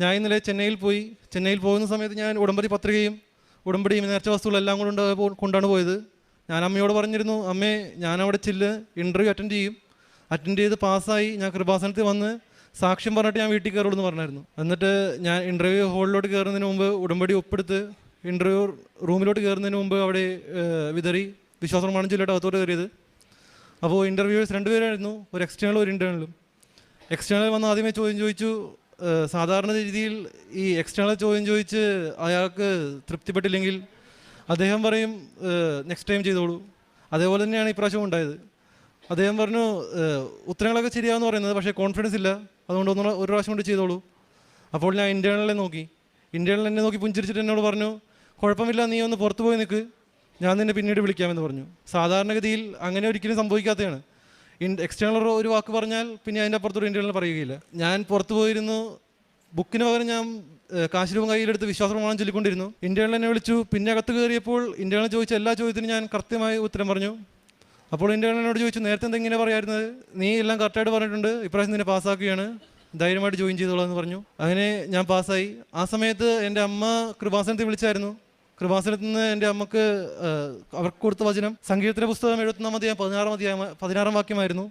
ഞാൻ ഇന്നലെ ചെന്നൈയിൽ പോകുന്ന സമയത്ത് ഞാൻ ഉടമ്പടി പത്രികയും ഉടമ്പടിയും നേർച്ച വസ്തുക്കളെല്ലാം കൊണ്ടാണ് പോയത്. ഞാൻ അമ്മയോട് പറഞ്ഞിരുന്നു, അമ്മേ ഞാൻ അവിടെ ഇൻ്റർവ്യൂ അറ്റൻഡ് ചെയ്ത് പാസ്സായി ഞാൻ കൃപാസനത്തിൽ വന്ന് സാക്ഷ്യം പറഞ്ഞിട്ട് ഞാൻ വീട്ടിൽ കയറുള്ളൂ എന്ന് പറഞ്ഞായിരുന്നു. എന്നിട്ട് ഞാൻ ഇൻ്റർവ്യൂ ഹാളിലോട്ട് കയറുന്നതിന് മുമ്പ് ഉടമ്പടി ഒപ്പെടുത്ത് ഇൻ്റർവ്യൂ റൂമിലോട്ട് കയറുന്നതിന് മുമ്പ് അവിടെ വിതറി വിശ്വാസപ്രമാണം ചൊല്ലിയിട്ട് അകത്തോട്ട് കയറിയത്. അപ്പോൾ ഇൻ്റർവ്യൂവേഴ്സ് 2 പേരായിരുന്നു, ഒരു എക്സ്റ്റേണലും ഒരു ഇൻറ്റേണലും. എക്സ്റ്റേണൽ വന്ന് ആദ്യമേ ചോദ്യം ചോദിച്ചു. സാധാരണ രീതിയിൽ ഈ എക്സ്റ്റേണൽ ചോദ്യം ചോദിച്ച് അയാൾക്ക് തൃപ്തിപ്പെട്ടില്ലെങ്കിൽ അദ്ദേഹം പറയും നെക്സ്റ്റ് ടൈം ചെയ്തോളൂ. അതേപോലെ തന്നെയാണ് ഇപ്രാവശ്യം ഉണ്ടായത്. അദ്ദേഹം പറഞ്ഞു ഉത്തരങ്ങളൊക്കെ ശരിയാണെന്ന് പറയുന്നത്, പക്ഷേ കോൺഫിഡൻസ് ഇല്ല, അതുകൊണ്ട് ഒരു പ്രാവശ്യം കൊണ്ട് ചെയ്തോളൂ. അപ്പോൾ ഞാൻ ഇൻ്റേണലിനെ നോക്കി പുഞ്ചിരിച്ചിട്ട് എന്നോട് പറഞ്ഞു, കുഴപ്പമില്ല, നീ ഒന്ന് പുറത്ത് പോയി നിൽക്ക്, ഞാൻ നിന്നെ പിന്നീട് വിളിക്കാമെന്ന് പറഞ്ഞു. സാധാരണഗതിയിൽ അങ്ങനെ ഒരിക്കലും സംഭവിക്കാത്തതാണ്. എക്സ്റ്റേണൽ ഒരു വാക്ക് പറഞ്ഞാൽ പിന്നെ അതിൻ്റെ അപ്പുറത്തൊരു ഇൻ്റേണൽ പറയുകയില്ല. ഞാൻ പുറത്ത് പോയിരുന്നു, ബുക്കിന് പകരം ഞാൻ കാശ് രൂപം കയ്യിലെടുത്ത് വിശ്വാസപ്രമാണം ചൊല്ലിക്കൊണ്ടിരുന്നു. ഇൻ്റേണൽ എന്നെ വിളിച്ചു. പിന്നെ അകത്ത് കയറിയപ്പോൾ ഇൻ്റേണൽ ചോദിച്ച എല്ലാ ചോദ്യത്തിനും ഞാൻ കൃത്യമായി ഉത്തരം പറഞ്ഞു. അപ്പോൾ ഇൻ്റേണലിനോട് ചോദിച്ചു, നേരത്തെ എന്തെങ്ങനെ പറയായിരുന്നത്, നീ എല്ലാം കറക്റ്റായിട്ട് പറഞ്ഞിട്ടുണ്ട്, ഇപ്രാവശ്യം നിന്നെ പാസ്സാക്കുകയാണ്, ധൈര്യമായിട്ട് ജോയിൻ ചെയ്തോളാം എന്ന് പറഞ്ഞു. അങ്ങനെ ഞാൻ പാസ്സായി. ആ സമയത്ത് എൻ്റെ അമ്മ കൃപാസനത്തിൽ വിളിച്ചായിരുന്നു. കൃപാസനത്തിൽ നിന്ന് എൻ്റെ അമ്മക്ക് അവർക്ക് കൊടുത്ത വചനം സങ്കീർത്തന പുസ്തകം 16 വാക്യമായിരുന്നു.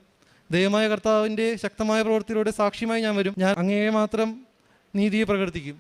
ദൈവമായ കർത്താവിൻ്റെ ശക്തമായ പ്രവൃത്തിയിലൂടെ സാക്ഷ്യമായി ഞാൻ വരും, ഞാൻ അങ്ങയെ മാത്രം നീതിയെ പ്രകീർത്തിക്കും.